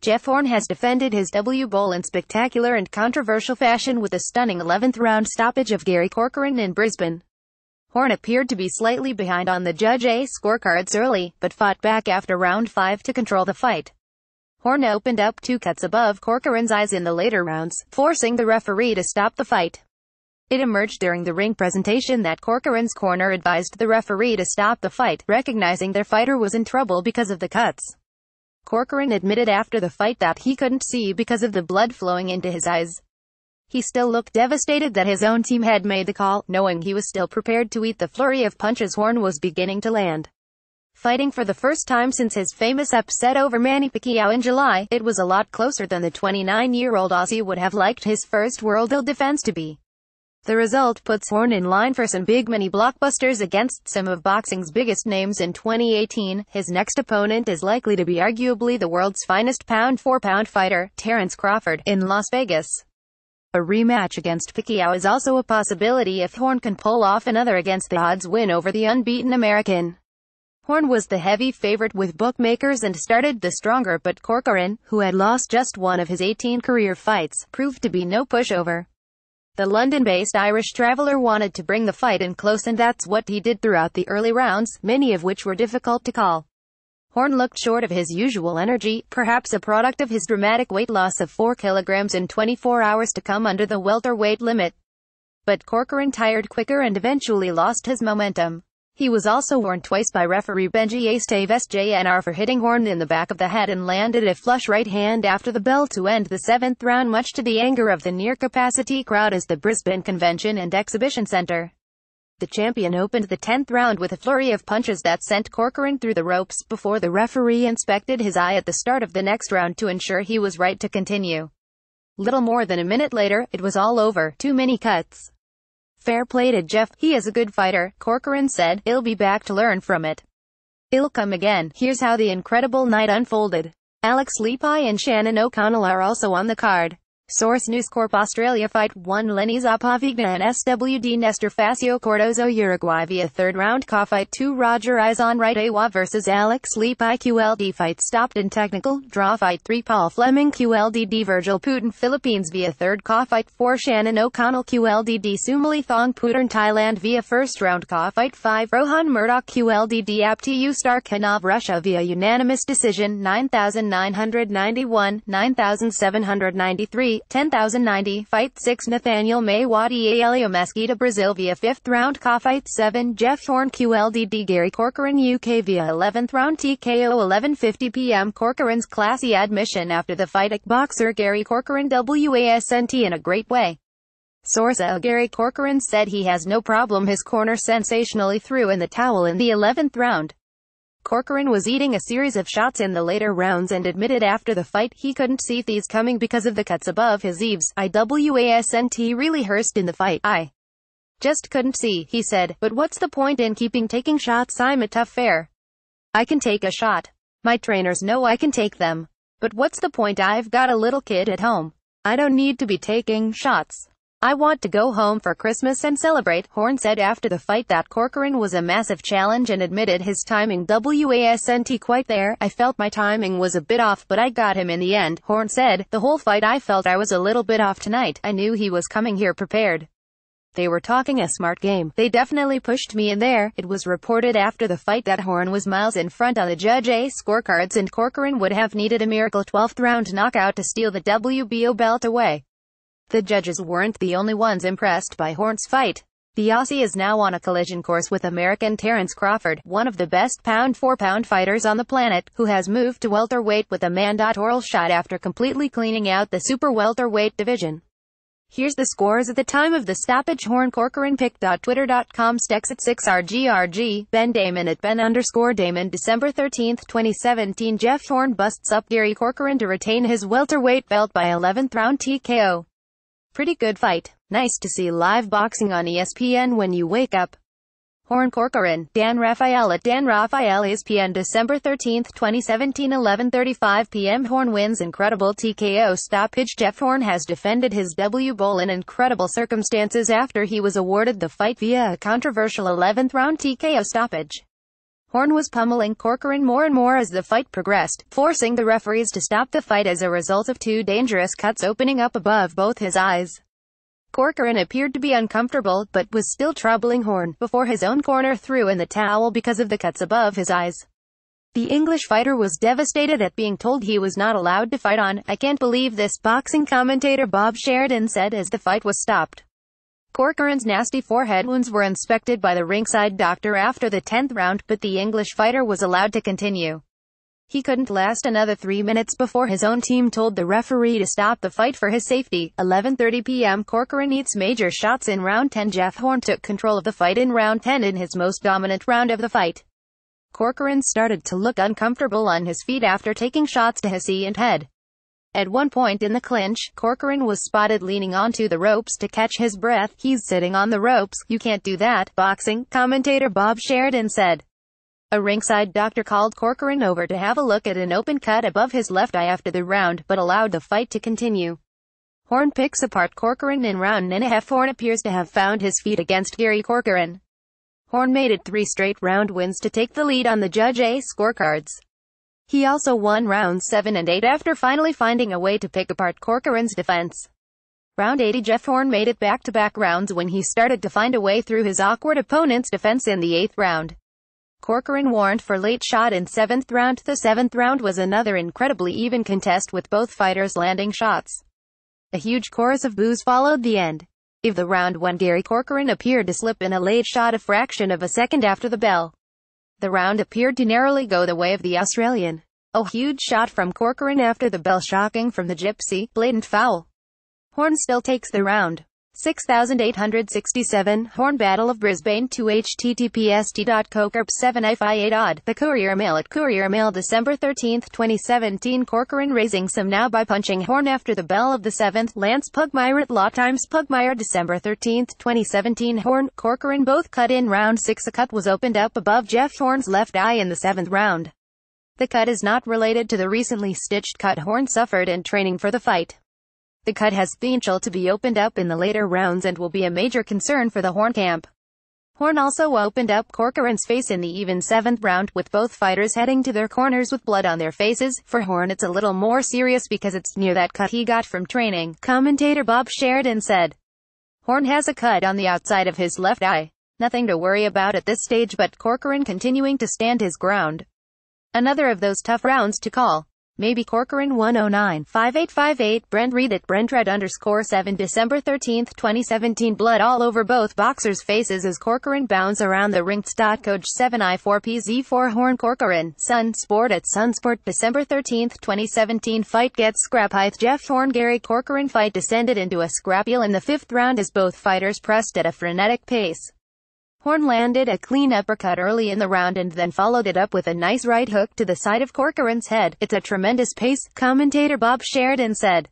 Jeff Horn has defended his WBOle in spectacular and controversial fashion with a stunning 11th round stoppage of Gary Corcoran in Brisbane. Horn appeared to be slightly behind on the Judge A scorecards early, but fought back after round 5 to control the fight. Horn opened up 2 cuts above Corcoran's eyes in the later rounds, forcing the referee to stop the fight. It emerged during the ring presentation that Corcoran's corner advised the referee to stop the fight, recognizing their fighter was in trouble because of the cuts. Corcoran admitted after the fight that he couldn't see because of the blood flowing into his eyes. He still looked devastated that his own team had made the call, knowing he was still prepared to eat the flurry of punches Horn was beginning to land. Fighting for the first time since his famous upset over Manny Pacquiao in July, it was a lot closer than the 29-year-old Aussie would have liked his first world title defense to be. The result puts Horn in line for some big money blockbusters against some of boxing's biggest names in 2018. His next opponent is likely to be arguably the world's finest pound-for-pound fighter, Terence Crawford, in Las Vegas. A rematch against Pacquiao is also a possibility if Horn can pull off another against-the-odds win over the unbeaten American. Horn was the heavy favorite with bookmakers and started the stronger, but Corcoran, who had lost just one of his 18 career fights, proved to be no pushover. The London-based Irish traveller wanted to bring the fight in close, and that's what he did throughout the early rounds, many of which were difficult to call. Horn looked short of his usual energy, perhaps a product of his dramatic weight loss of 4 kilograms in 24 hours to come under the welterweight limit. But Corcoran tired quicker and eventually lost his momentum. He was also warned twice by referee Benji Esteves Jr. for hitting Horn in the back of the head and landed a flush right hand after the bell to end the 7th round, much to the anger of the near-capacity crowd as the Brisbane Convention and Exhibition Centre. The champion opened the 10th round with a flurry of punches that sent Corcoran through the ropes before the referee inspected his eye at the start of the next round to ensure he was right to continue. Little more than a minute later, it was all over. Too many cuts. Fair play to Jeff, he is a good fighter, Corcoran said. He'll be back to learn from it. He'll come again. Here's how the incredible night unfolded. Alex Lepi and Shannon O'Connell are also on the card. Source News Corp. Australia Fight 1 Lenny Zapovigna and SWD Nestor Facio Cordozo Uruguay via 3rd round. Fight 2 Roger Izon Right Awa vs Alex Lepi QLD Fight stopped in technical draw. Fight 3 Paul Fleming QLDD Virgil Putin Philippines via 3rd. Fight 4 Shannon O'Connell QLDD Sumali Thong Putin Thailand via 1st round. Fight 5 Rohan Murdoch QLDD Aptu Star Kanov Russia via unanimous decision 9,991, 9,793, 10,090. Fight 6 Nathaniel Maywadi Elio Mesquita Brazil via 5th round. Fight 7 Jeff Horn QLDD Gary Corcoran UK via 11th round. TKO 11:50 p.m. Corcoran's classy admission after the fight. Boxer Gary Corcoran wasn't in a great way. Source Gary Corcoran said he has no problem. His corner sensationally threw in the towel in the 11th round. Corcoran was eating a series of shots in the later rounds and admitted after the fight he couldn't see these coming because of the cuts above his eaves. I wasn't really hurt in the fight. I just couldn't see, he said. But what's the point in keeping taking shots? I'm a tough fair. I can take a shot. My trainers know I can take them. But what's the point? I've got a little kid at home. I don't need to be taking shots. I want to go home for Christmas and celebrate. Horn said after the fight that Corcoran was a massive challenge and admitted his timing wasn't quite there. I felt my timing was a bit off, but I got him in the end. Horn said, the whole fight I felt I was a little bit off tonight. I knew he was coming here prepared. They were talking a smart game. They definitely pushed me in there. It was reported after the fight that Horn was miles in front on the Judge A scorecards and Corcoran would have needed a miracle 12th round knockout to steal the WBO belt away. The judges weren't the only ones impressed by Horn's fight. The Aussie is now on a collision course with American Terence Crawford, one of the best pound-for-pound fighters on the planet, who has moved to welterweight with a mandatorial shot after completely cleaning out the super welterweight division. Here's the scores at the time of the stoppage. Horn Corcoran pic.twitter.com Stex at 6RGRG, Ben Damon at Ben_Damon December 13, 2017 Jeff Horn busts up Gary Corcoran to retain his welterweight belt by 11th round TKO. Pretty good fight. Nice to see live boxing on ESPN when you wake up. Horn Corcoran, Dan Raphael at Dan Raphael ESPN December 13, 2017 11:35 p.m. Horn wins incredible TKO stoppage. Jeff Horn has defended his WBOle in incredible circumstances after he was awarded the fight via a controversial 11th round TKO stoppage. Horn was pummeling Corcoran more and more as the fight progressed, forcing the referees to stop the fight as a result of two dangerous cuts opening up above both his eyes. Corcoran appeared to be uncomfortable, but was still troubling Horn, before his own corner threw in the towel because of the cuts above his eyes. The English fighter was devastated at being told he was not allowed to fight on. "I can't believe this," boxing commentator Bob Sheridan said as the fight was stopped. Corcoran's nasty forehead wounds were inspected by the ringside doctor after the 10th round, but the English fighter was allowed to continue. He couldn't last another 3 minutes before his own team told the referee to stop the fight for his safety. 11:30 p.m. Corcoran eats major shots in round 10. Jeff Horn took control of the fight in round 10 in his most dominant round of the fight. Corcoran started to look uncomfortable on his feet after taking shots to his knee and head. At one point in the clinch, Corcoran was spotted leaning onto the ropes to catch his breath. "He's sitting on the ropes. You can't do that," boxing commentator Bob Sheridan said. A ringside doctor called Corcoran over to have a look at an open cut above his left eye after the round, but allowed the fight to continue. Horn picks apart Corcoran in round 9. Horn appears to have found his feet against Gary Corcoran. Horn made it 3 straight round wins to take the lead on the Judge A scorecards. He also won rounds 7 and 8 after finally finding a way to pick apart Corcoran's defense. Round 80. Jeff Horn made it back-to-back rounds when he started to find a way through his awkward opponent's defense in the 8th round. Corcoran warned for late shot in 7th round. The 7th round was another incredibly even contest with both fighters landing shots. A huge chorus of boos followed the end of the round when Gary Corcoran appeared to slip in a late shot a fraction of a second after the bell. The round appeared to narrowly go the way of the Australian. A huge shot from Corcoran after the bell, shocking from the Gypsy, blatant foul. Horn still takes the round. 6867, Horn Battle of Brisbane 2 https://t.cocorp7fi8odd. The Courier Mail at Courier Mail December 13, 2017. Corcoran raising some now by punching Horn after the bell of the 7th. Lance Pugmire at Law Times. Pugmire December 13, 2017. Horn, Corcoran both cut in round 6. A cut was opened up above Jeff Horn's left eye in the 7th round. The cut is not related to the recently stitched cut Horn suffered in training for the fight. The cut has potential to be opened up in the later rounds and will be a major concern for the Horn camp. Horn also opened up Corcoran's face in the even 7th round, with both fighters heading to their corners with blood on their faces. For Horn it's a little more serious because it's near that cut he got from training, commentator Bob Sheridan said. Horn has a cut on the outside of his left eye. Nothing to worry about at this stage, but Corcoran continuing to stand his ground. Another of those tough rounds to call. Maybe. Corcoran 109-5858. Brent Reed at BrentRed_7 December 13, 2017. Blood all over both boxers' faces as Corcoran bounds around the ring. Code 7I4PZ4 Horn Corcoran. Sun Sport at Sunsport December 13, 2017. Fight gets scrap. Jeff Horn Gary Corcoran fight descended into a scrapple in the 5th round as both fighters pressed at a frenetic pace. Horn landed a clean uppercut early in the round and then followed it up with a nice right hook to the side of Corcoran's head. "It's a tremendous pace," commentator Bob Sheridan said.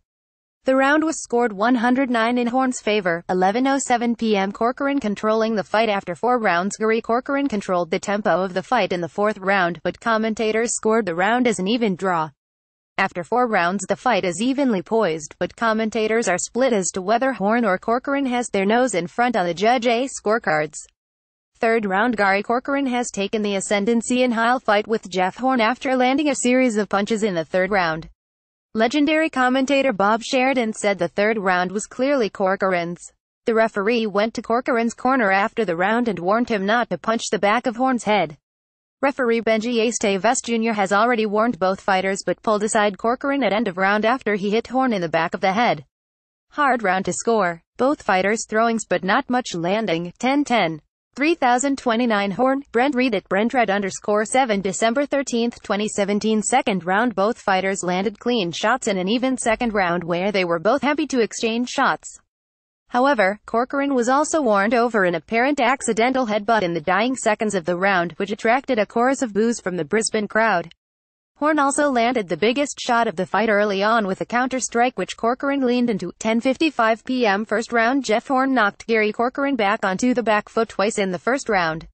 The round was scored 109 in Horn's favor. 11:07 p.m. Corcoran controlling the fight after 4 rounds. Gary Corcoran controlled the tempo of the fight in the 4th round, but commentators scored the round as an even draw. After 4 rounds the fight is evenly poised, but commentators are split as to whether Horn or Corcoran has their nose in front on the Judge A scorecards. 3rd round. Gary Corcoran has taken the ascendancy in Heil fight with Jeff Horn after landing a series of punches in the 3rd round. Legendary commentator Bob Sheridan said the 3rd round was clearly Corcoran's. The referee went to Corcoran's corner after the round and warned him not to punch the back of Horn's head. Referee Benji Esteves Jr. has already warned both fighters but pulled aside Corcoran at end of round after he hit Horn in the back of the head. Hard round to score. Both fighters throwings but not much landing. 10-10. 3029 Horn, Brent Reed at BrentRed_7 December 13, 2017. 2nd round. Both fighters landed clean shots in an even 2nd round where they were both happy to exchange shots. However, Corcoran was also warned over an apparent accidental headbutt in the dying seconds of the round, which attracted a chorus of boos from the Brisbane crowd. Horn also landed the biggest shot of the fight early on with a counter-strike which Corcoran leaned into. 10:55 p.m. 1st round. Jeff Horn knocked Gary Corcoran back onto the back foot twice in the 1st round.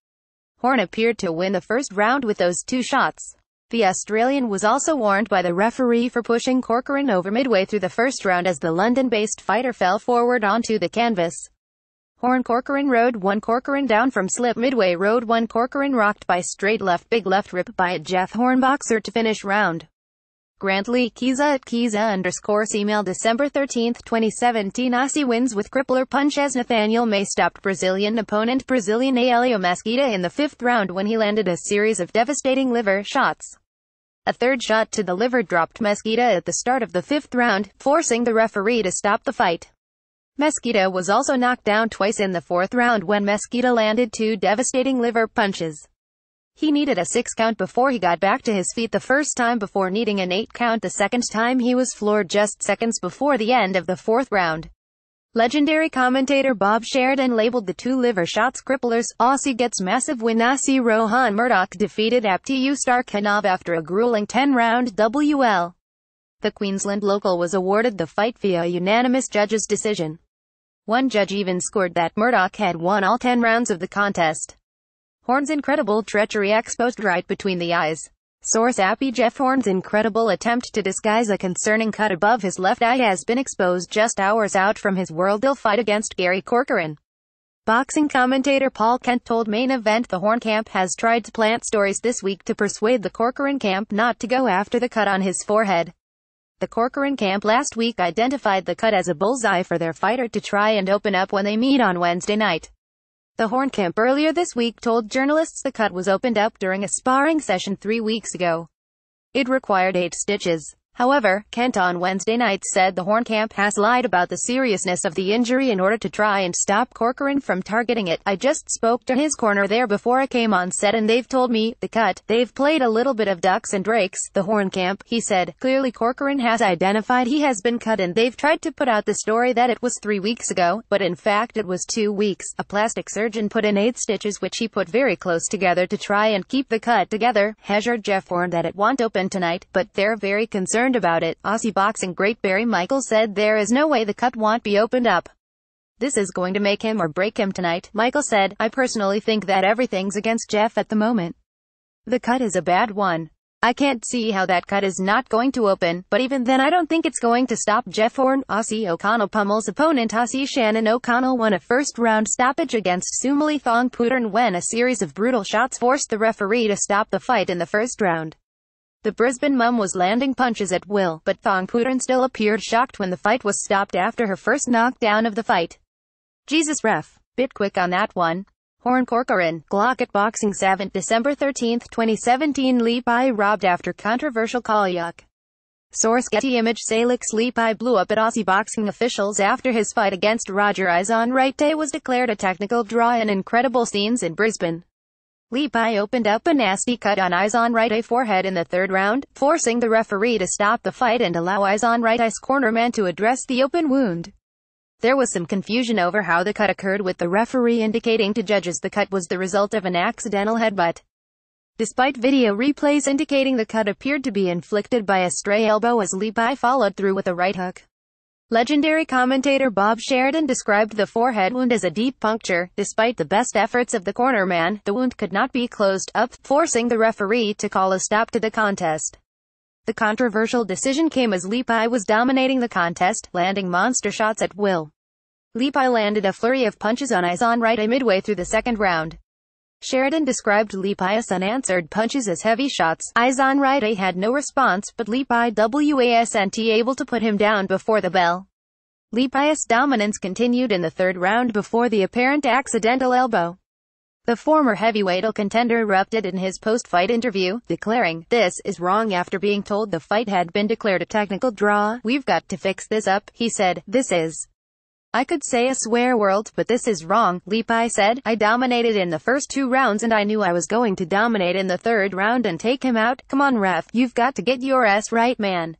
Horn appeared to win the 1st round with those 2 shots. The Australian was also warned by the referee for pushing Corcoran over midway through the 1st round as the London-based fighter fell forward onto the canvas. Horn Corcoran Road 1 Corcoran down from slip midway Road 1 Corcoran rocked by straight left big left rip by a Jeff Horn boxer to finish round. Grant Lee Kiza at Kiza_s email December 13, 2017 Aussie wins with crippler punch as Nathaniel May stopped Brazilian opponent Brazilian Alio Mesquita in the 5th round when he landed a series of devastating liver shots. A third shot to the liver dropped Mesquita at the start of the 5th round, forcing the referee to stop the fight. Mesquita was also knocked down twice in the 4th round when Mesquita landed 2 devastating liver punches. He needed a 6 count before he got back to his feet the first time before needing an 8 count the second time he was floored just seconds before the end of the 4th round. Legendary commentator Bob Sheridan labeled the 2 liver shots cripplers. Aussie gets massive win. Aussie Rohan Murdoch defeated Aptu Starkhanov after a grueling 10-round WBOle. The Queensland local was awarded the fight via unanimous judges' decision. One judge even scored that Murdoch had won all 10 rounds of the contest. Horn's incredible treachery exposed right between the eyes. Source Appy Jeff Horn's incredible attempt to disguise a concerning cut above his left eye has been exposed just hours out from his world-ill fight against Gary Corcoran. Boxing commentator Paul Kent told Main Event the Horn camp has tried to plant stories this week to persuade the Corcoran camp not to go after the cut on his forehead. The Corcoran camp last week identified the cut as a bullseye for their fighter to try and open up when they meet on Wednesday night. The Horn camp earlier this week told journalists the cut was opened up during a sparring session 3 weeks ago. It required 8 stitches. However, Kent on Wednesday night said the Horn camp has lied about the seriousness of the injury in order to try and stop Corcoran from targeting it. I just spoke to his corner there before I came on set and they've told me, the cut, they've played a little bit of ducks and drakes, the Horn camp, he said. Clearly Corcoran has identified he has been cut and they've tried to put out the story that it was 3 weeks ago, but in fact it was 2 weeks. A plastic surgeon put in 8 stitches which he put very close together to try and keep the cut together. Assured Jeff Horn that it won't open tonight, but they're very concerned about it. Aussie boxing great Barry Michael said there is no way the cut won't be opened up. This is going to make him or break him tonight. Michael said, I personally think that everything's against Jeff at the moment. The cut is a bad one. I can't see how that cut is not going to open, but even then I don't think it's going to stop Jeff Horn. Aussie O'Connell pummels opponent Aussie Shannon O'Connell won a first-round stoppage against Sumali Thongputern when a series of brutal shots forced the referee to stop the fight in the first round. The Brisbane mum was landing punches at will, but Thongputern still appeared shocked when the fight was stopped after her first knockdown of the fight. Jesus ref. Bit quick on that one. Horn Corcoran, Glock at Boxing 7, December 13, 2017 Lepi robbed after controversial call. Yuck. Source Getty Image Salix Lepi blew up at Aussie boxing officials after his fight against Roger Izon Right Day was declared a technical draw in incredible scenes in Brisbane. Lepi opened up a nasty cut on Izon Right Eye's forehead in the 3rd round, forcing the referee to stop the fight and allow Izon Right Eye's cornerman to address the open wound. There was some confusion over how the cut occurred, with the referee indicating to judges the cut was the result of an accidental headbutt. Despite video replays indicating the cut appeared to be inflicted by a stray elbow as Lepi followed through with a right hook. Legendary commentator Bob Sheridan described the forehead wound as a deep puncture. Despite the best efforts of the cornerman, the wound could not be closed up, forcing the referee to call a stop to the contest. The controversial decision came as Lepi was dominating the contest, landing monster shots at will. Lepi landed a flurry of punches on Izon Right Eye midway through the 2nd round. Sheridan described Lepi's unanswered punches as heavy shots. Izon Right Eye had no response, but Lepi wasn't able to put him down before the bell. Lepi's dominance continued in the 3rd round before the apparent accidental elbow. The former heavyweight contender erupted in his post-fight interview, declaring, "This is wrong." After being told the fight had been declared a technical draw. "We've got to fix this up," he said. "This is, I could say a swear word, but this is wrong," Lepi said. "I dominated in the first 2 rounds and I knew I was going to dominate in the 3rd round and take him out. Come on ref, you've got to get your ass right, man.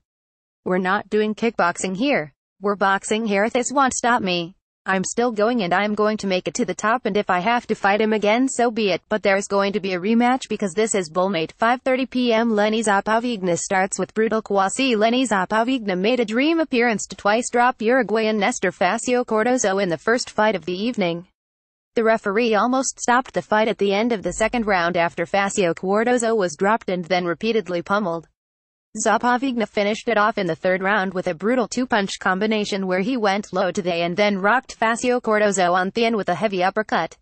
We're not doing kickboxing here. We're boxing here. This won't stop me. I'm still going and I'm going to make it to the top, and if I have to fight him again so be it, but there's going to be a rematch because this is bullmate." 5:30 p.m. Lenny Zapovigna starts with brutal Kwasi. Lenny Zapovigna made a dream appearance to twice drop Uruguayan Nestor Facio Cardozo in the first fight of the evening. The referee almost stopped the fight at the end of the 2nd round after Facio Cardozo was dropped and then repeatedly pummeled. Zapovigna finished it off in the third round with a brutal two-punch combination where he went low to the and then rocked Facio Cordozo on the end with a heavy uppercut.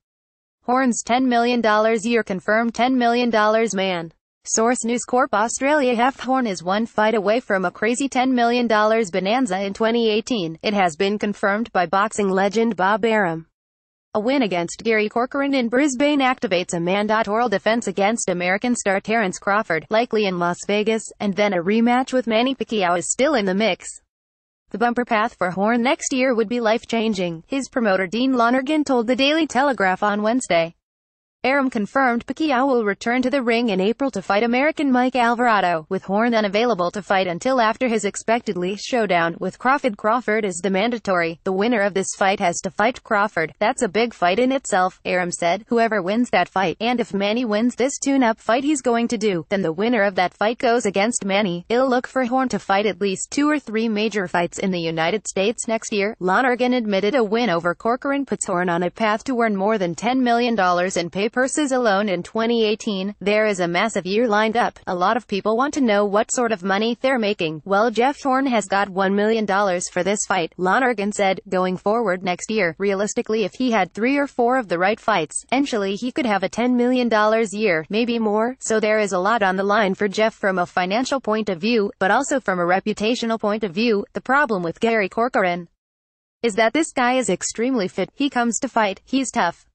Horn's $10 million year confirmed $10 million man. Source News Corp Australia. Horn is one fight away from a crazy $10 million bonanza in 2018. It has been confirmed by boxing legend Bob Arum. A win against Gary Corcoran in Brisbane activates a mandatorial defense against American star Terence Crawford, likely in Las Vegas, and then a rematch with Manny Pacquiao is still in the mix. The bumper path for Horn next year would be life-changing, his promoter Dean Lonergan told the Daily Telegraph on Wednesday. Arum confirmed Pacquiao will return to the ring in April to fight American Mike Alvarado, with Horn unavailable to fight until after his expectedly showdown with Crawford. Crawford is the mandatory. The winner of this fight has to fight Crawford. That's a big fight in itself, Arum said. Whoever wins that fight, and if Manny wins this tune-up fight he's going to do, then the winner of that fight goes against Manny. It'll look for Horn to fight at least 2 or 3 major fights in the United States next year. Lonergan admitted a win over Corcoran puts Horn on a path to earn more than $10 million in pay purses alone in 2018. There is a massive year lined up. A lot of people want to know what sort of money they're making. Well, Jeff Horn has got $1 million for this fight, Lonergan said. Going forward next year, realistically, if he had 3 or 4 of the right fights, eventually he could have a $10 million year, maybe more. So there is a lot on the line for Jeff from a financial point of view, but also from a reputational point of view. The problem with Gary Corcoran is that this guy is extremely fit. He comes to fight, he's tough.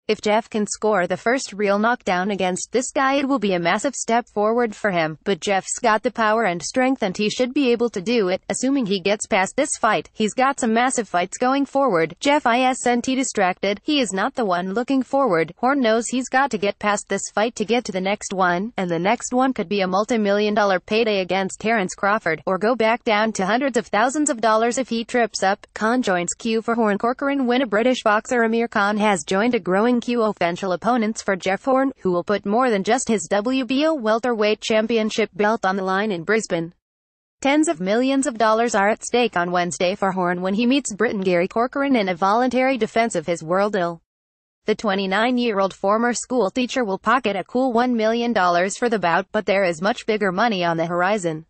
If Jeff can score the first real knockdown against this guy, it will be a massive step forward for him. But Jeff's got the power and strength and he should be able to do it, assuming he gets past this fight. He's got some massive fights going forward. Jeff isn't distracted. He is not the one looking forward. Horn knows he's got to get past this fight to get to the next one, and the next one could be a multi-million-dollar payday against Terence Crawford, or go back down to hundreds of thousands of dollars if he trips up. Khan joins queue for Horn. Corcoran win. A British boxer Amir Khan has joined a growing queue of potential opponents for Jeff Horn, who will put more than just his WBOle welterweight championship belt on the line in Brisbane. Tens of millions of dollars are at stake on Wednesday for Horn when he meets Briton Gary Corcoran in a voluntary defense of his world title. The 29-year-old former school teacher will pocket a cool $1 million for the bout, but there is much bigger money on the horizon.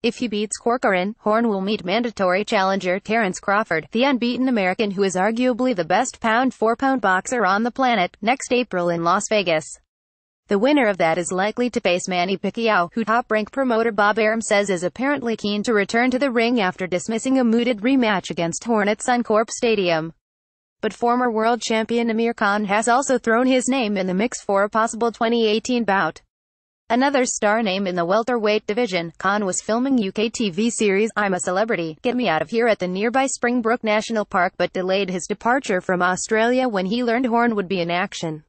If he beats Corcoran, Horn will meet mandatory challenger Terence Crawford, the unbeaten American who is arguably the best pound-for-pound boxer on the planet, next April in Las Vegas. The winner of that is likely to face Manny Pacquiao, who top-rank promoter Bob Arum says is apparently keen to return to the ring after dismissing a mooted rematch against Horn at Suncorp Stadium. But former world champion Amir Khan has also thrown his name in the mix for a possible 2018 bout. Another star name in the welterweight division, Khan was filming UK TV series I'm a Celebrity, Get Me Out of Here at the nearby Springbrook National Park but delayed his departure from Australia when he learned Horn would be in action.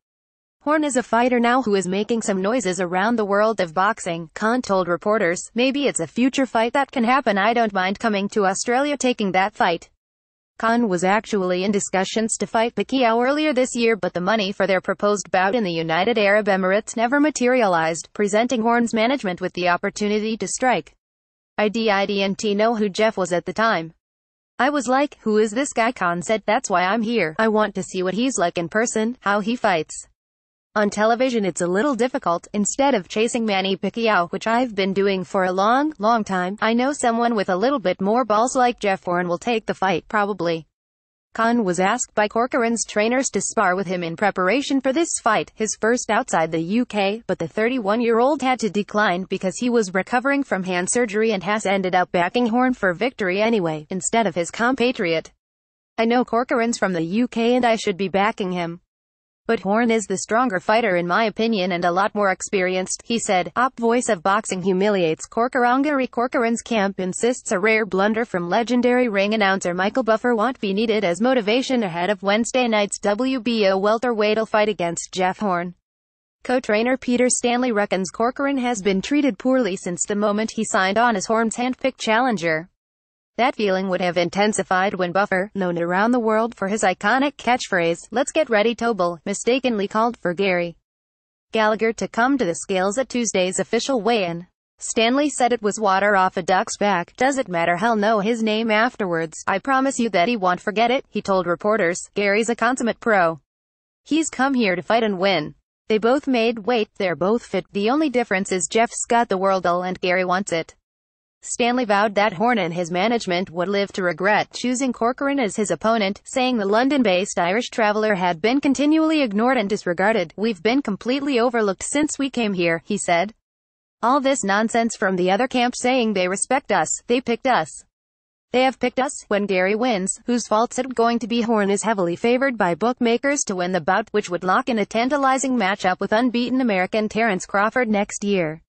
Horn is a fighter now who is making some noises around the world of boxing, Khan told reporters. Maybe it's a future fight that can happen. I don't mind coming to Australia taking that fight. Khan was actually in discussions to fight Pacquiao earlier this year, but the money for their proposed bout in the United Arab Emirates never materialized, presenting Horn's management with the opportunity to strike. I didn't know who Jeff was at the time. I was like, who is this guy? Khan said, that's why I'm here. I want to see what he's like in person, how he fights. On television it's a little difficult. Instead of chasing Manny Pacquiao, which I've been doing for a long time, I know someone with a little bit more balls like Jeff Horn will take the fight, probably. Khan was asked by Corcoran's trainers to spar with him in preparation for this fight, his first outside the UK, but the 31-year-old had to decline because he was recovering from hand surgery and has ended up backing Horn for victory anyway, instead of his compatriot. I know Corcoran's from the UK and I should be backing him. But Horn is the stronger fighter in my opinion and a lot more experienced, he said. Voice of Boxing humiliates Corcoran. Gary Corcoran's camp insists a rare blunder from legendary ring announcer Michael Buffer won't be needed as motivation ahead of Wednesday night's WBO welterweight fight against Jeff Horn. Co-trainer Peter Stanley reckons Corcoran has been treated poorly since the moment he signed on as Horn's hand-picked challenger. That feeling would have intensified when Buffer, known around the world for his iconic catchphrase, "Let's get ready Tobel," mistakenly called for Gary Gallagher to come to the scales at Tuesday's official weigh-in. Stanley said it was water off a duck's back. Does it matter? He'll know his name afterwards. I promise you that he won't forget it, he told reporters. Gary's a consummate pro. He's come here to fight and win. They both made weight, they're both fit. The only difference is Jeff's got the world title and Gary wants it. Stanley vowed that Hornet and his management would live to regret choosing Corcoran as his opponent, saying the London-based Irish traveller had been continually ignored and disregarded. "We've been completely overlooked since we came here," he said. "All this nonsense from the other camp saying they respect us, they picked us. They have picked us." When Gary wins, whose fault's it going to be? Hornet is heavily favored by bookmakers to win the bout, which would lock in a tantalizing matchup with unbeaten American Terence Crawford next year.